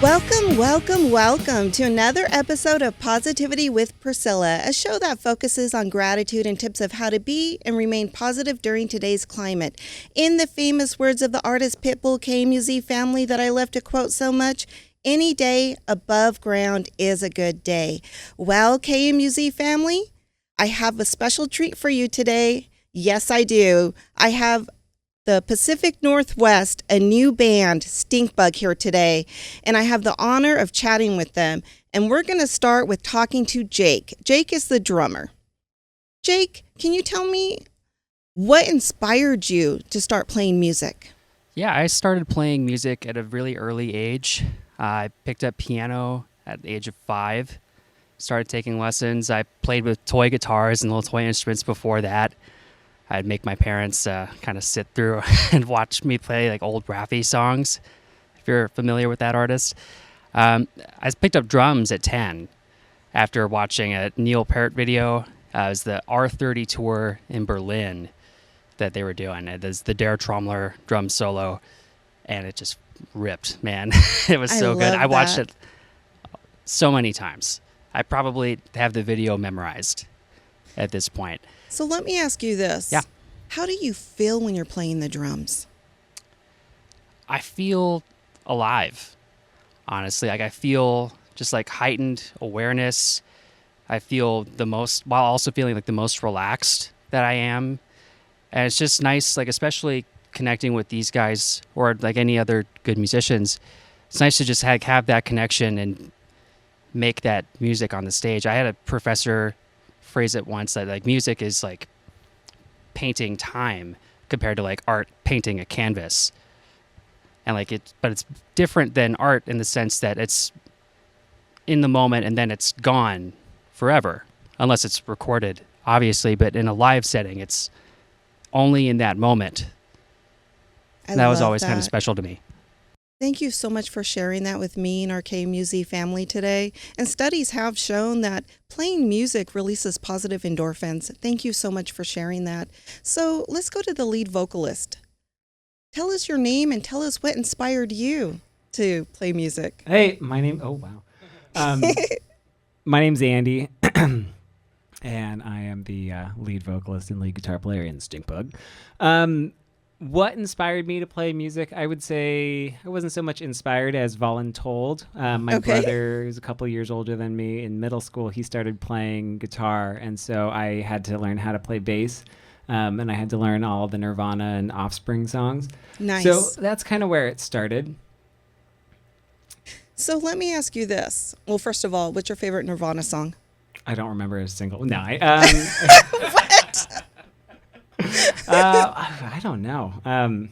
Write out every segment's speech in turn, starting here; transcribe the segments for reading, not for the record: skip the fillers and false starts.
Welcome, welcome, welcome to another episode of Positivity with Priscilla, a show that focuses on gratitude and tips of how to be and remain positive during today's climate. In the famous words of the artist Pitbull KMUZ family that I love to quote so much, any day above ground is a good day. Well, KMUZ family, I have a special treat for you today. Yes, I do. I have the Pacific Northwest, a new band, Stinkbug, here today, and I have the honor of chatting with them. And we're going to start with talking to Jake. Jake is the drummer. Jake, can you tell me what inspired you to start playing music? Yeah, I started playing music at a really early age. I picked up piano at the age of 5, started taking lessons. I played with toy guitars and little toy instruments before that. I'd make my parents kind of sit through and watch me play like old Raffi songs, if you're familiar with that artist. I picked up drums at 10 after watching a Neil Peart video. It was the R30 tour in Berlin that they were doing. It was the Der Trommler drum solo, and it just ripped, man. It was so good. I watched it so many times. I probably have the video memorized at this point. So let me ask you this. Yeah. How do you feel when you're playing the drums? I feel alive, honestly. Like I feel just like heightened awareness. I feel the most, while also feeling like the most relaxed that I am. And it's just nice, like especially connecting with these guys or like any other good musicians. It's nice to just have that connection and make that music on the stage. I had a professor phrase it once that like music is like painting time compared to like art painting a canvas, and like but it's different than art in the sense that it's in the moment and then it's gone forever unless it's recorded, obviously, but in a live setting it's only in that moment. That was always kind of special to me. Thank you so much for sharing that with me and our KMUZ family today. And studies have shown that playing music releases positive endorphins. Thank you so much for sharing that. So let's go to the lead vocalist. Tell us your name and tell us what inspired you to play music. Hey, my name's Andy, and I am the lead vocalist and lead guitar player in Stinkbug. What inspired me to play music? I would say I wasn't so much inspired as voluntold. My brother is a couple years older than me. In middle school, he started playing guitar, and so I had to learn how to play bass, and I had to learn all the Nirvana and Offspring songs. Nice. So that's kind of where it started. So let me ask you this. Well, first of all, what's your favorite Nirvana song? I don't remember a single. No, What? I don't know.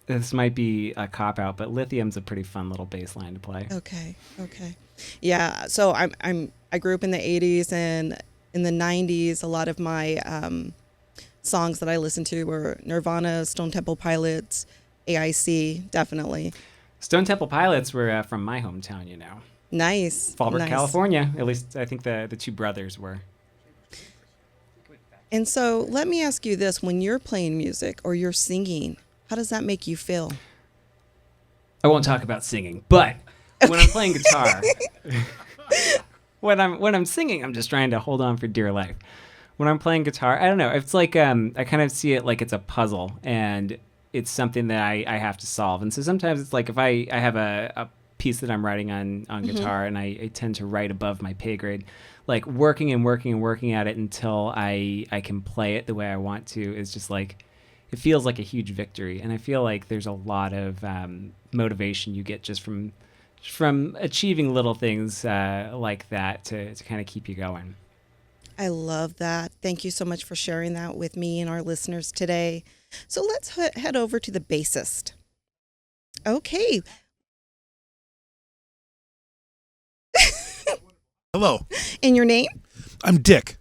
This might be a cop-out, but Lithium's a pretty fun little bass line to play. Okay. Yeah, so I grew up in the 80s, and in the 90s, a lot of my songs that I listened to were Nirvana, Stone Temple Pilots, AIC, definitely. Stone Temple Pilots were from my hometown, you know. Nice. Fallbrook, California. At least I think the two brothers were. And so let me ask you this. When you're playing music or you're singing, how does that make you feel? I won't talk about singing, but when I'm playing guitar, when I'm singing, I'm just trying to hold on for dear life. When I'm playing guitar, I don't know. It's like I kind of see it like it's a puzzle, and it's something that I have to solve. And so sometimes it's like if I have a piece that I'm writing on guitar, and I tend to write above my pay grade, like working at it until I can play it the way I want to is just like, it feels like a huge victory. And I feel like there's a lot of motivation you get just from achieving little things like that to kind of keep you going. I love that. Thank you so much for sharing that with me and our listeners today. So let's head over to the bassist. Okay. Hello. And your name? I'm Dick.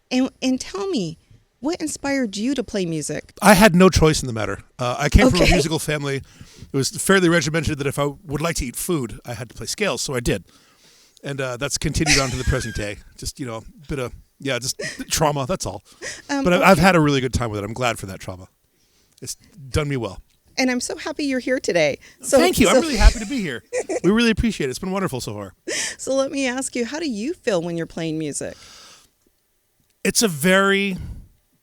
And tell me, what inspired you to play music? I had no choice in the matter. I came from a musical family. It was fairly regimented that if I would like to eat food, I had to play scales, so I did. And that's continued on to the present day. Just, a bit of, just trauma, that's all. But I've had a really good time with it. I'm glad for that trauma. It's done me well. And I'm so happy you're here today. So, Thank you. I'm really happy to be here. We really appreciate it. It's been wonderful so far. So let me ask you, how do you feel when you're playing music? It's a very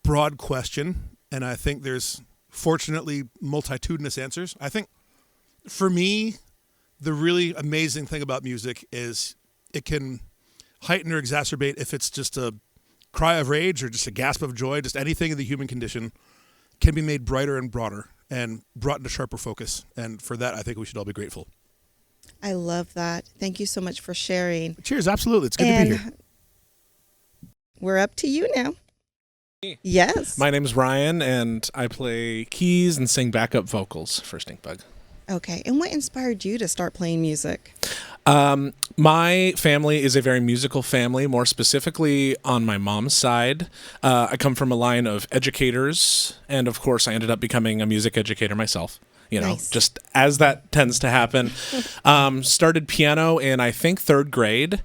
broad question, and I think there's fortunately multitudinous answers. I think for me, the really amazing thing about music is it can heighten or exacerbate if it's just a cry of rage or just a gasp of joy, just anything in the human condition can be made brighter and broader and brought into sharper focus. And for that, I think we should all be grateful. I love that. Thank you so much for sharing. Cheers. Absolutely. It's good to be here. We're up to you now. Yes. My name is Ryan, and I play keys and sing backup vocals for Stinkbug. Okay. And what inspired you to start playing music? My family is a very musical family, more specifically on my mom's side. I come from a line of educators, and of course I ended up becoming a music educator myself. Nice. Just as that tends to happen. Started piano in, I think, 3rd grade.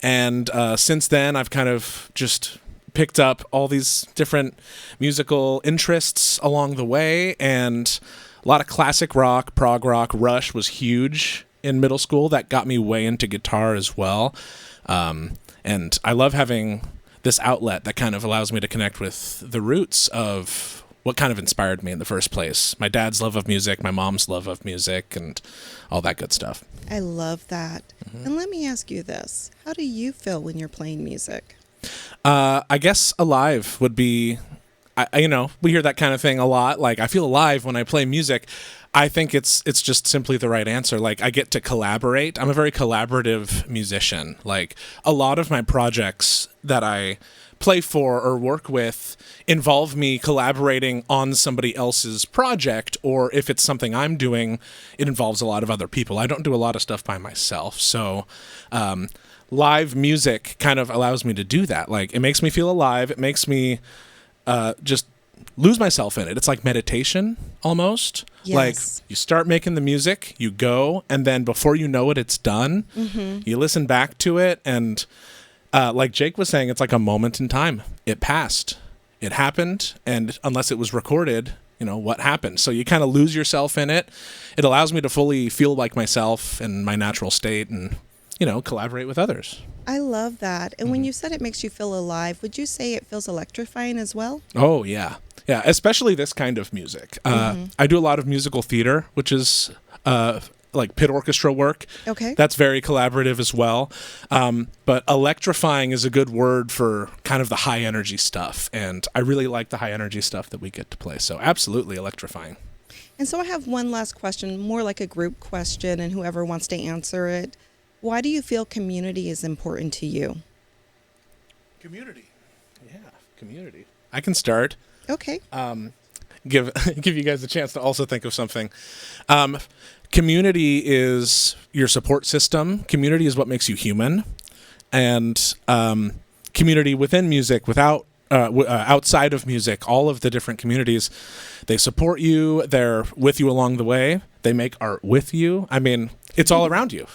And since then, I've kind of just picked up all these different musical interests along the way. And a lot of classic rock, prog rock. Rush was huge in middle school. That got me way into guitar as well. And I love having this outlet that kind of allows me to connect with the roots of what kind of inspired me in the first place. My dad's love of music, my mom's love of music, and all that good stuff. I love that. Mm-hmm. And let me ask you this. How do you feel when you're playing music? I guess alive would be, we hear that kind of thing a lot. Like, I feel alive when I play music. I think it's just simply the right answer. Like, I get to collaborate. I'm a very collaborative musician. Like, a lot of my projects that I play for or work with involve me collaborating on somebody else's project, or if it's something I'm doing, it involves a lot of other people. I don't do a lot of stuff by myself. So live music kind of allows me to do that. Like, it makes me feel alive. It makes me just lose myself in it. It's like meditation almost. Yes. Like, you start making the music, you go, and then before you know it, it's done. Mm-hmm. You listen back to it, and like Jake was saying, it's like a moment in time. It passed. It happened, and unless it was recorded, what happened? So you kind of lose yourself in it. It allows me to fully feel like myself and my natural state and, collaborate with others. I love that. And when you said it makes you feel alive, would you say it feels electrifying as well? Oh, yeah. Yeah, especially this kind of music. I do a lot of musical theater, which is like pit orchestra work. Okay. That's very collaborative as well. But electrifying is a good word for kind of the high energy stuff. And I really like the high energy stuff that we get to play. So absolutely electrifying. And so I have one last question, more like a group question, and whoever wants to answer it. Why do you feel community is important to you? Community. Yeah, community. I can start. Okay. Give you guys a chance to also think of something. Community is your support system. Community is what makes you human. And community within music, without outside of music, all of the different communities, they support you. They're with you along the way. They make art with you. I mean, it's all around you.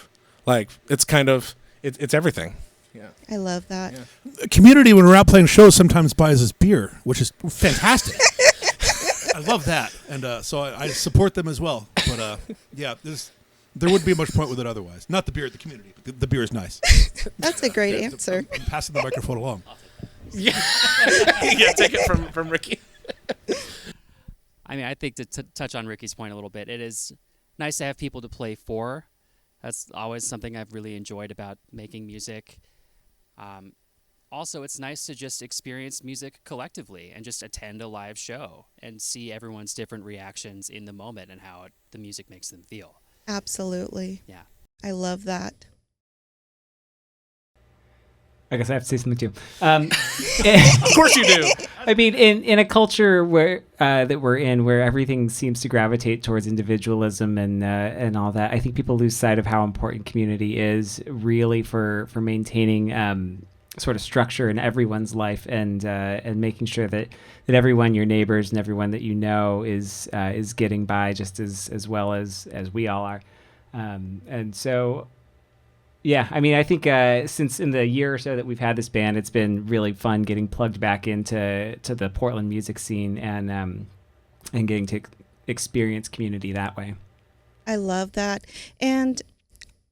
Like, it's kind of, it's everything. Yeah. I love that. Yeah. Community, when we're out playing shows, sometimes buys us beer, which is fantastic. I love that. And so I support them as well. But yeah, there wouldn't be much point with it otherwise. Not the beer at the community, but the beer is nice. That's a great answer. I'm passing the microphone along. Yeah, yeah, take it from Ricky. I mean, I think to touch on Ricky's point a little bit, it is nice to have people to play for. That's always something I've really enjoyed about making music. Also, it's nice to just experience music collectively and just attend a live show and see everyone's different reactions in the moment and how the music makes them feel. Absolutely. Yeah. I love that. I guess I have to say something too. Of course you do. I mean, in a culture where that we're in, where everything seems to gravitate towards individualism and all that, I think people lose sight of how important community is really for maintaining sort of structure in everyone's life and making sure that everyone, your neighbors and everyone that you know is getting by just as well as we all are, and so. Yeah, I mean, I think since in the year or so that we've had this band, it's been really fun getting plugged back into the Portland music scene and getting to experience community that way. I love that. And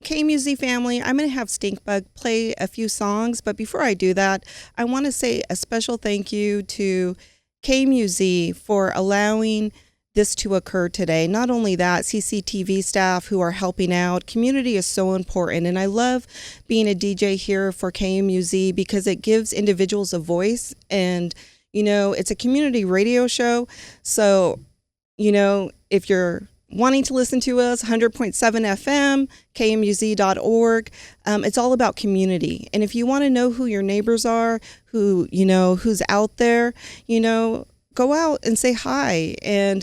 KMUZ family, I'm going to have Stinkbug play a few songs, but before I do that, I want to say a special thank you to KMUZ for allowing this to occur today. Not only that, CCTV staff who are helping out. Community is so important, and I love being a DJ here for KMUZ because it gives individuals a voice, and it's a community radio show. So, if you're wanting to listen to us, 100.7 FM, kmuz.org. It's all about community. And if you want to know who your neighbors are, who's out there, go out and say hi. And,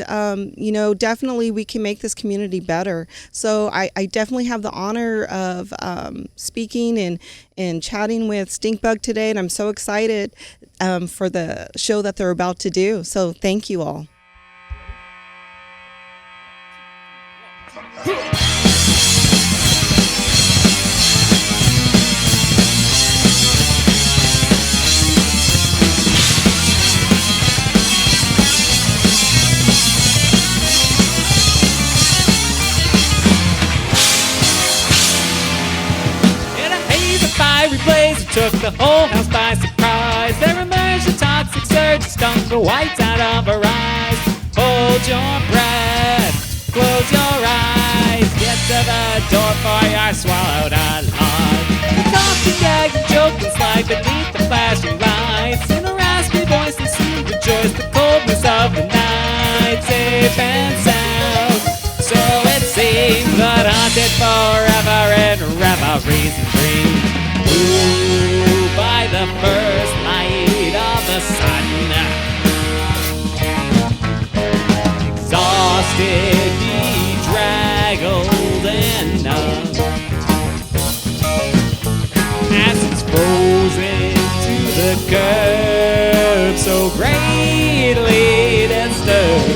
definitely we can make this community better. So I definitely have the honor of speaking and chatting with Stinkbug today. And I'm so excited for the show that they're about to do. So thank you all. Fiery blaze took the whole house by surprise. There emerged a toxic surge, stung the whites out of her eyes. Hold your breath, close your eyes, get to the door for you're swallowed alive. The coughing, gagging, choking slide beneath the flashing lights. In a raspy voice and soon rejoice the coldness of the night. Safe and sound, so it seems, but haunted forever in reveries and dreams. Ooh, by the first light of the sun, exhausted, bedraggled, and numb, as it's frozen to the curb, so greatly disturbed,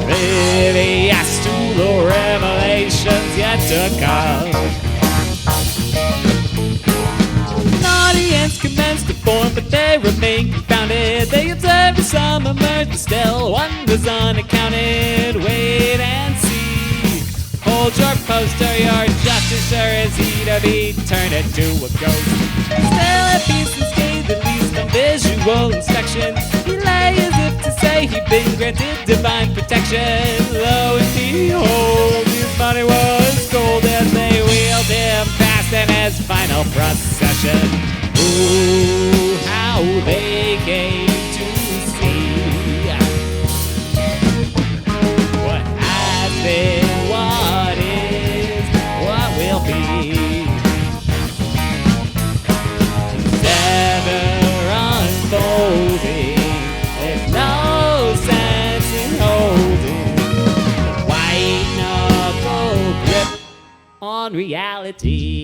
oblivious to the revelations yet to come. Commenced to form, but they remain confounded. They observe the sum emerge, but still wonders unaccounted. Wait and see. Hold your poster, your justice sure is he to be turned into a ghost. Still at peace and scathed, at least on visual inspection. He lay as if to say he'd been granted divine protection. Lo and behold, his body was cold as they wheeled him past in his final procession. Ooh, how they came to see what has been, what is, what will be. It's ever unfolding. There's no sense in holding the white knuckle grip on reality.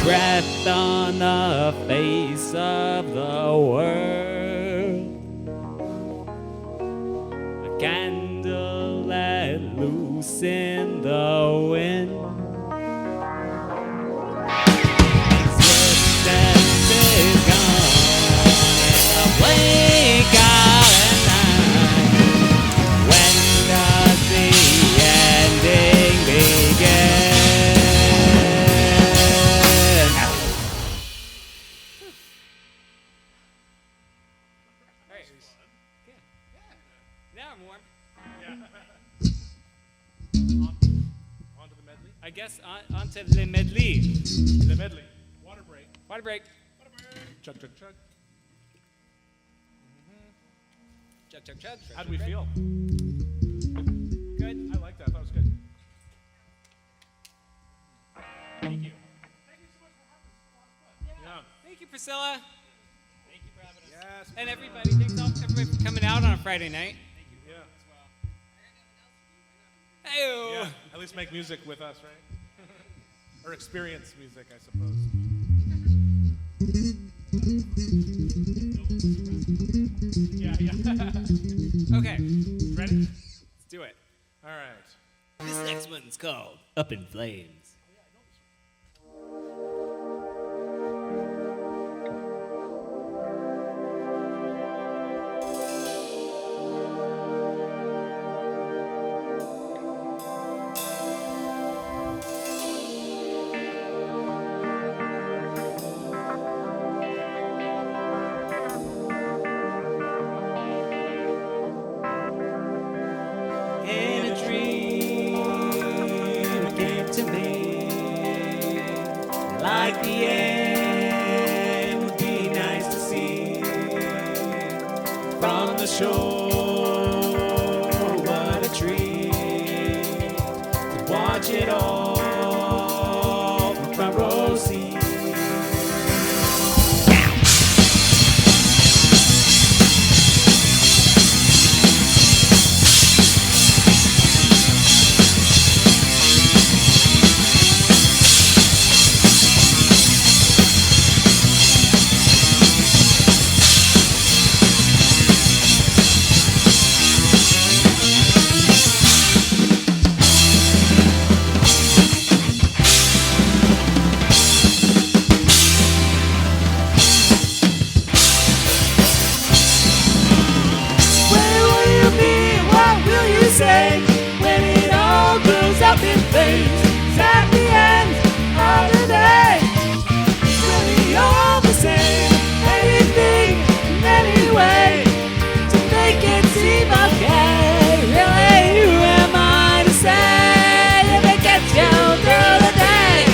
Breath on the face of the world. A candle let loose in the wind. Existence is gone in the blink of an eye. When does the ending begin? Now I'm warm. On to the medley. I guess on to the medley. The medley. Water break. Water break. Chug, chug, chug. Chug, chug, chug. How do we feel? Good. I like that. I thought it was good. Thank you. Thank you so much for having us. Yeah. Thank you, Priscilla. Thank you for having us. Yes. And everybody, thanks everybody for coming out on a Friday night. Yeah. Hey-o. Yeah. At least make music with us, right? Or experience music, I suppose. Yeah. Okay, Ready? let's do it. All right. This next one's called Up in Flames. In a dream, it came to me like the end would be nice to see from the shore. What a treat to watch it all from front row seat. Where will you be? What will you say when it all goes up in flames? It's at the end of the day. It's really all the same. Anything, any way to make it seem okay. Really, who am I to say if it gets you through the day?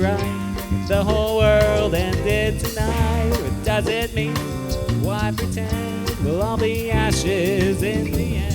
right. The whole world ended tonight. What does it mean? Why pretend? We'll all be ashes in the end.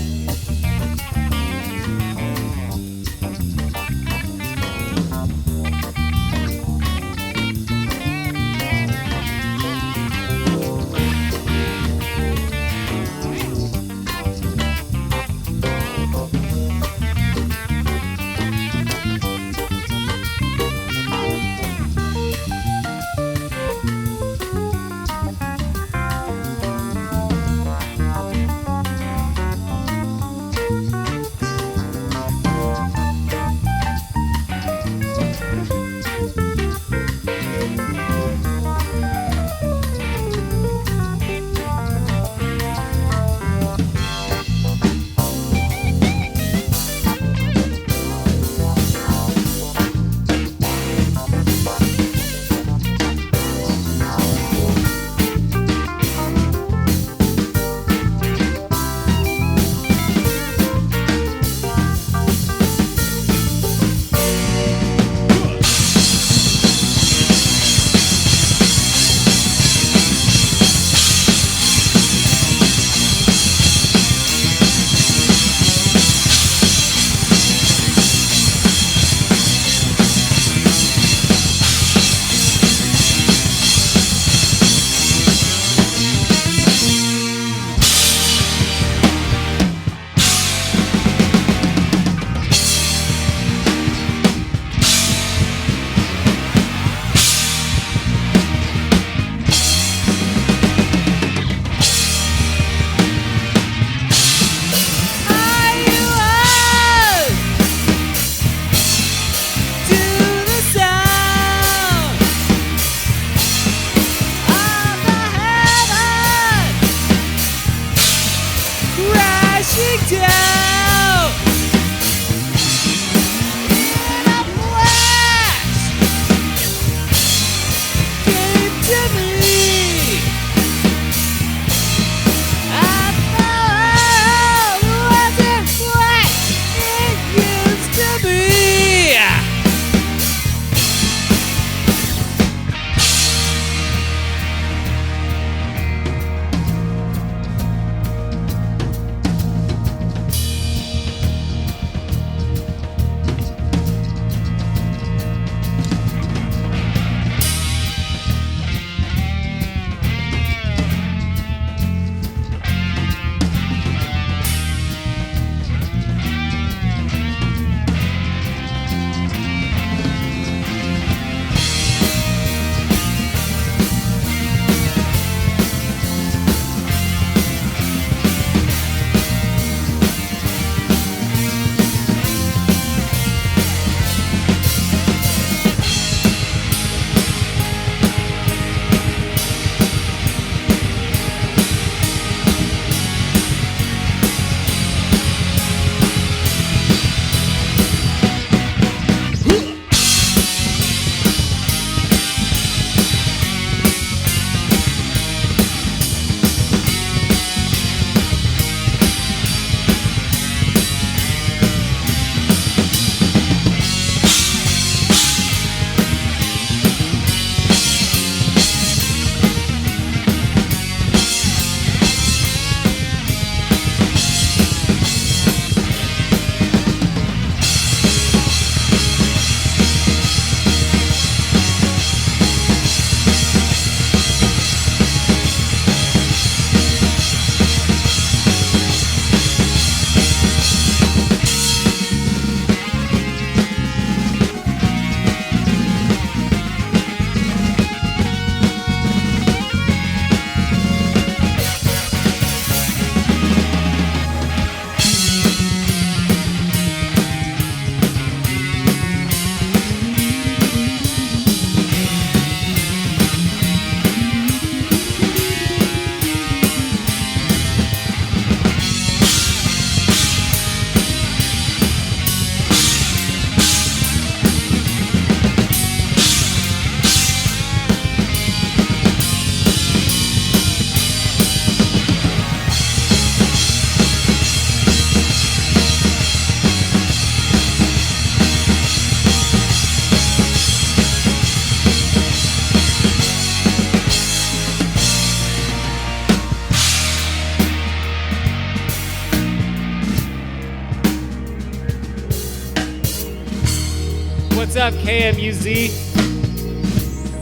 What's up, KMUZ?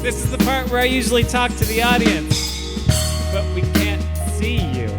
This is the part where I usually talk to the audience, but we can't see you.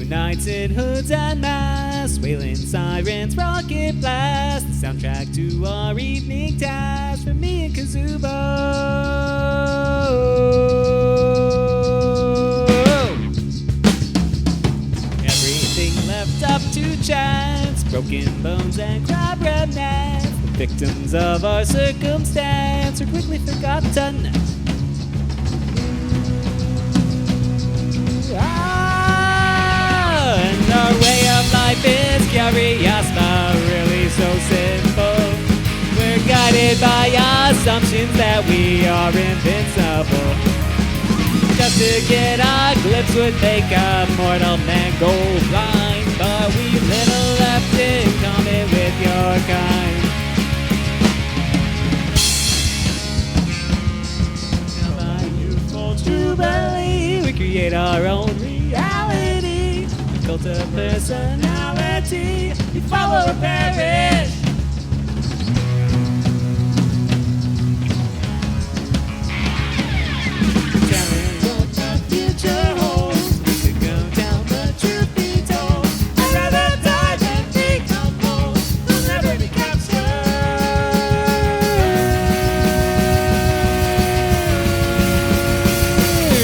Nights in hoods and masks, wailing sirens, rocket blast, the soundtrack to our evening task for me and Kazubo. Everything left up to chance, broken bones and crab remnants, the victims of our circumstance are quickly forgotten. And our way of life is curious, but really so simple. We're guided by assumptions that we are invincible. Just to get a glimpse would make a mortal man go blind, but we little left in common with your kind. Now by youthful jubilee, we create our own reality. Cult of personality, we follow a parish. Telling what the future holds, we could go down, but truth be told, I'd rather die than become bold. They'll never be captured.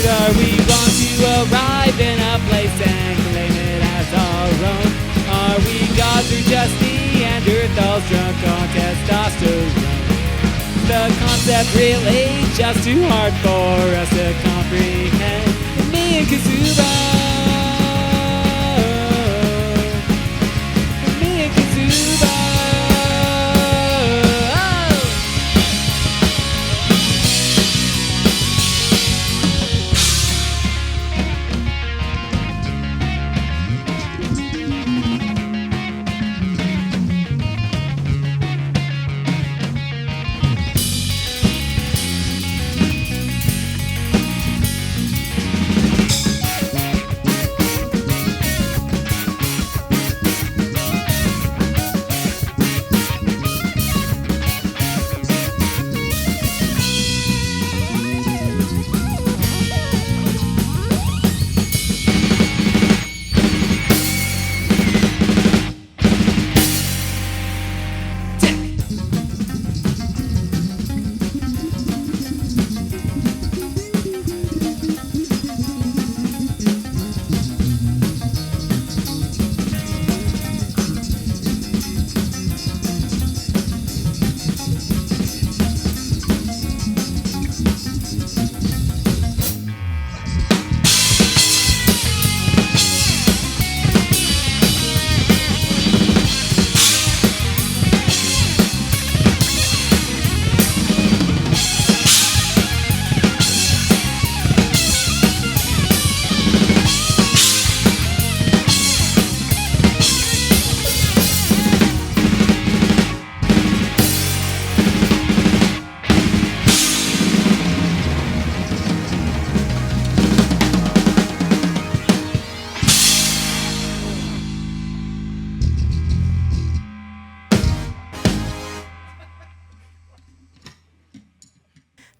Are we want to arrive in a place and claim it as our own? Are we gods or just Neanderthals drunk on testosterone? The concept really just too hard for us to comprehend. Me and Kazuba. Me and Kazuba.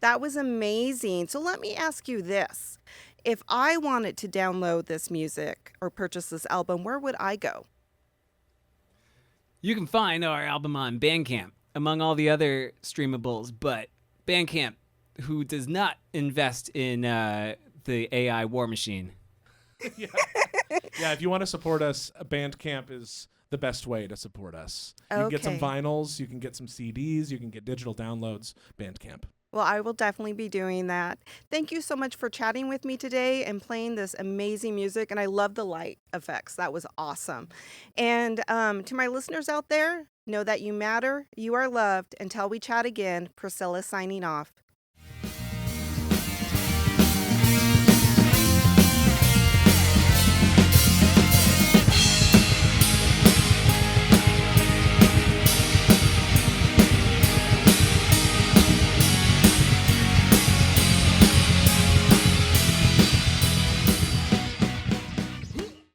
That was amazing. So let me ask you this. If I wanted to download this music or purchase this album, where would I go? You can find our album on Bandcamp, among all the other streamables, but Bandcamp, who does not invest in the AI war machine. Yeah, if you want to support us, Bandcamp is the best way to support us. You can get some Okay. vinyls, you can get some CDs, you can get digital downloads. Bandcamp. Well, I will definitely be doing that. Thank you so much for chatting with me today and playing this amazing music. And I love the light effects. That was awesome. And to my listeners out there, know that you matter, you are loved. Until we chat again, Priscilla signing off.